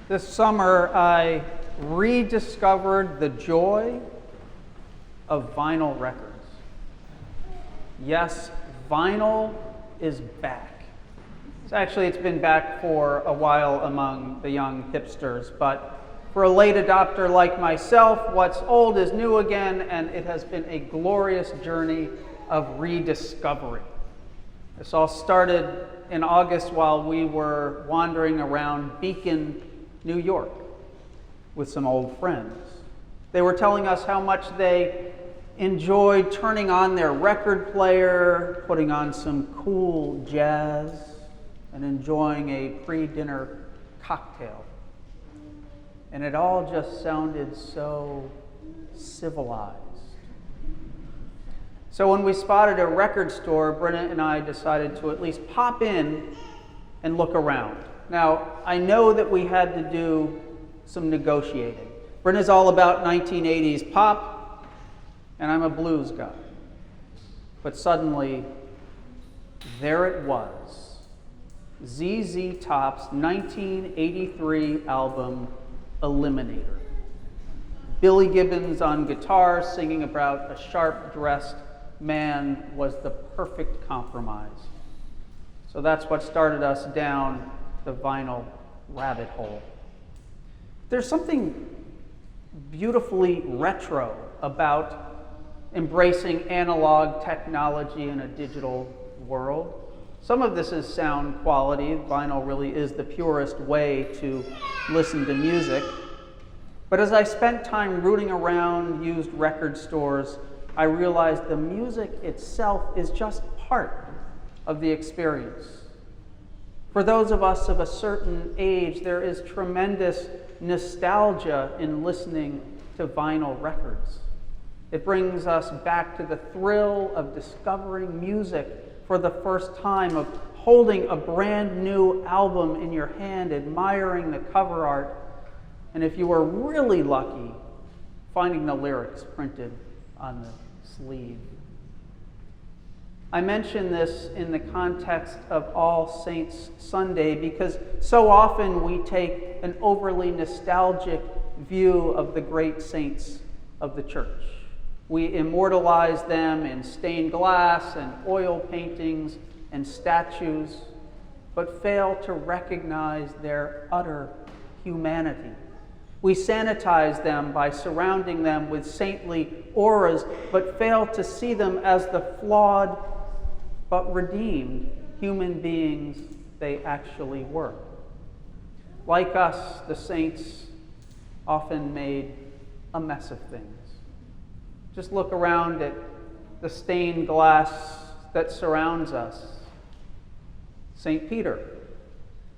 This summer, I rediscovered the joy of vinyl records. Yes, vinyl is back. It's been back for a while among the young hipsters, but for a late adopter like myself, what's old is new again, and it has been a glorious journey of rediscovery. This all started in August while we were wandering around Beacon, New York, with some old friends. They were telling us how much they enjoyed turning on their record player, putting on some cool jazz, and enjoying a pre-dinner cocktail. And it all just sounded so civilized. So when we spotted a record store, Brenna and I decided to at least pop in and look around. Now, I know that we had to do some negotiating. Brenna's all about 1980s pop, and I'm a blues guy. But suddenly, there it was. ZZ Top's 1983 album, Eliminator. Billy Gibbons on guitar singing about a sharp-dressed man was the perfect compromise. So that's what started us down the vinyl rabbit hole. There's something beautifully retro about embracing analog technology in a digital world. Some of this is sound quality. Vinyl really is the purest way to listen to music. But as I spent time rooting around used record stores, I realized the music itself is just part of the experience. For those of us of a certain age, there is tremendous nostalgia in listening to vinyl records. It brings us back to the thrill of discovering music for the first time, of holding a brand new album in your hand, admiring the cover art, and if you were really lucky, finding the lyrics printed on the sleeve. I mention this in the context of All Saints Sunday because so often we take an overly nostalgic view of the great saints of the church. We immortalize them in stained glass and oil paintings and statues, but fail to recognize their utter humanity. We sanitize them by surrounding them with saintly auras, but fail to see them as the flawed but redeemed human beings they actually were. Like us, the saints often made a mess of things. Just look around at the stained glass that surrounds us. St. Peter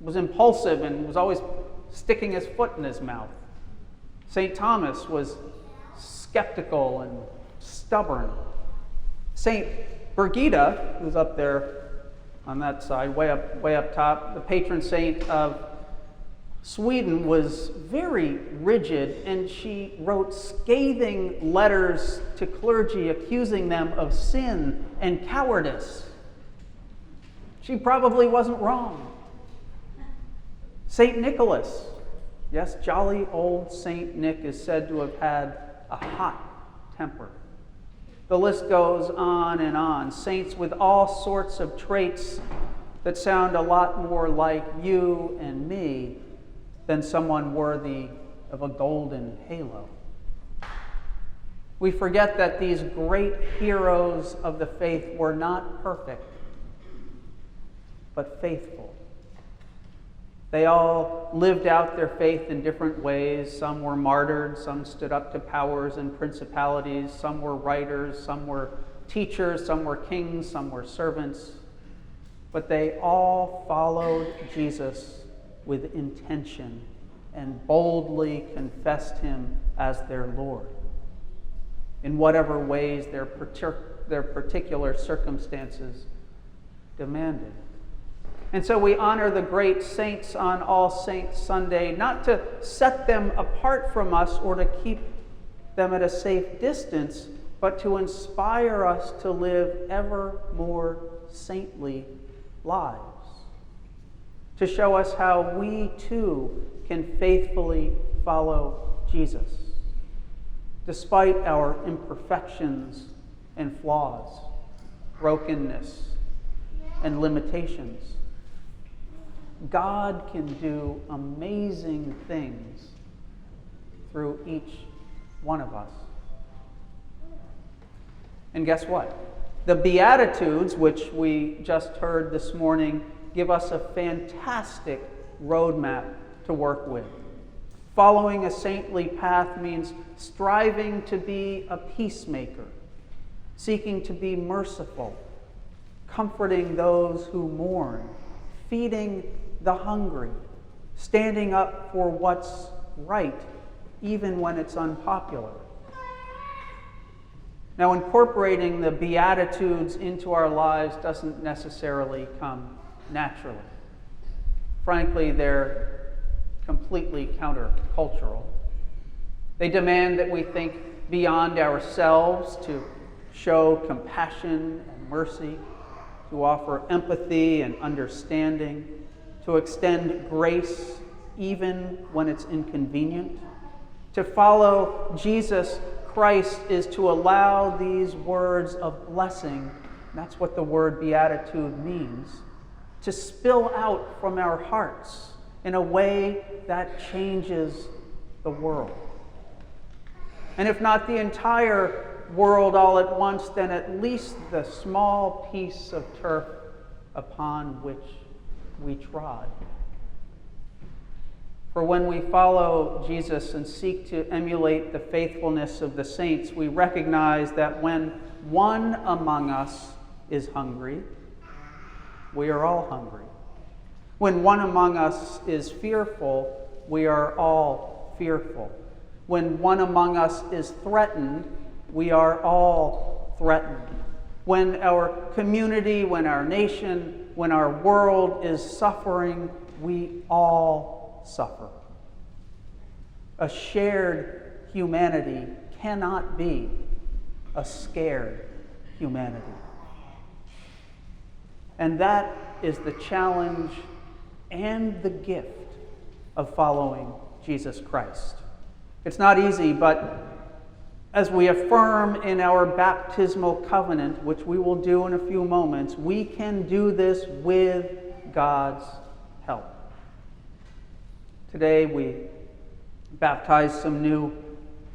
was impulsive and was always sticking his foot in his mouth. St. Thomas was skeptical and stubborn. St. Birgitta, who's up there on that side, way up top, the patron saint of Sweden, was very rigid, and she wrote scathing letters to clergy accusing them of sin and cowardice. She probably wasn't wrong. St. Nicholas, yes, jolly old St. Nick is said to have had a hot temper. The list goes on and on. Saints with all sorts of traits that sound a lot more like you and me than someone worthy of a golden halo. We forget that these great heroes of the faith were not perfect, but faithful. They all lived out their faith in different ways. Some were martyred, some stood up to powers and principalities, some were writers, some were teachers, some were kings, some were servants. But they all followed Jesus with intention and boldly confessed him as their Lord, in whatever ways their particular circumstances demanded. And so we honor the great saints on All Saints Sunday, not to set them apart from us or to keep them at a safe distance, but to inspire us to live ever more saintly lives. to show us how we too can faithfully follow Jesus, despite our imperfections and flaws, brokenness and limitations. God can do amazing things through each one of us. And guess what? The Beatitudes, which we just heard this morning, give us a fantastic roadmap to work with. Following a saintly path means striving to be a peacemaker, seeking to be merciful, comforting those who mourn, feeding the hungry, standing up for what's right, even when it's unpopular. Now, incorporating the Beatitudes into our lives doesn't necessarily come naturally. Frankly, they're completely countercultural. They demand that we think beyond ourselves, to show compassion and mercy, to offer empathy and understanding, to extend grace even when it's inconvenient. To follow Jesus Christ is to allow these words of blessing, that's what the word beatitude means, to spill out from our hearts in a way that changes the world. And if not the entire world all at once, then at least the small piece of turf upon which we trod. For when we follow Jesus and seek to emulate the faithfulness of the saints, we recognize that when one among us is hungry, we are all hungry. When one among us is fearful, we are all fearful. When one among us is threatened, we are all threatened. When our community, when our nation, when our world is suffering, we all suffer. A shared humanity cannot be a scared humanity. And that is the challenge and the gift of following Jesus Christ. It's not easy, but as we affirm in our baptismal covenant, which we will do in a few moments, we can do this with God's help. Today we baptize some new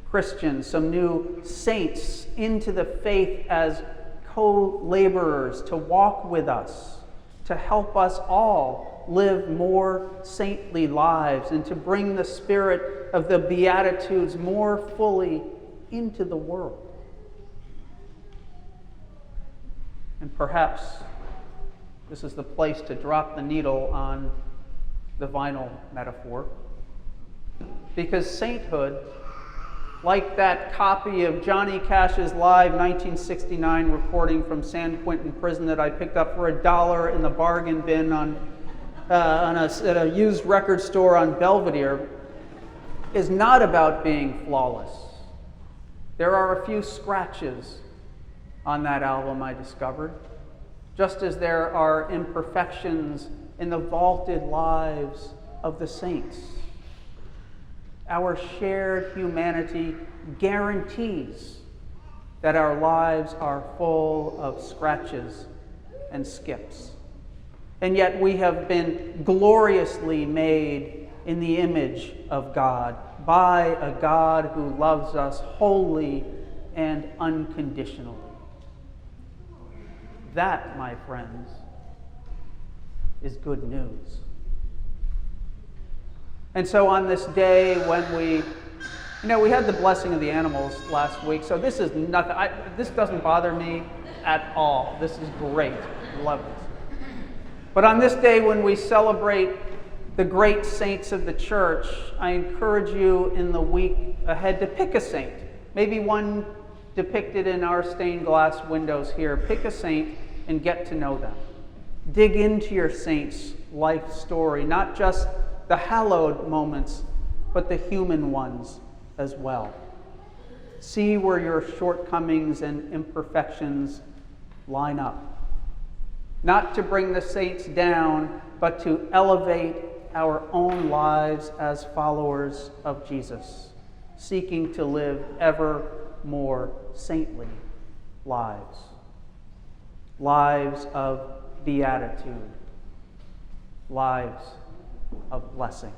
Christians, some new saints into the faith as co-laborers to walk with us, to help us all live more saintly lives and to bring the spirit of the Beatitudes more fully into the world. And perhaps this is the place to drop the needle on the vinyl metaphor, because sainthood, like that copy of Johnny Cash's live 1969 recording from San Quentin prison that I picked up for $1 in the bargain bin at a used record store on Belvedere, is not about being flawless. There are a few scratches on that album, I discovered, just as there are imperfections in the vaulted lives of the saints. Our shared humanity guarantees that our lives are full of scratches and skips. And yet we have been gloriously made in the image of God, by a God who loves us wholly and unconditionally. That, my friends, is good news. And so on this day when we had the blessing of the animals last week, so this is nothing, this doesn't bother me at all. This is great. Love this. But on this day when we celebrate the great saints of the church, I encourage you in the week ahead to pick a saint. Maybe one depicted in our stained glass windows here. Pick a saint and get to know them. Dig into your saint's life story, not just the hallowed moments, but the human ones as well. See where your shortcomings and imperfections line up. not to bring the saints down, but to elevate our own lives as followers of Jesus, seeking to live ever more saintly lives. Lives of beatitude. Lives of blessing.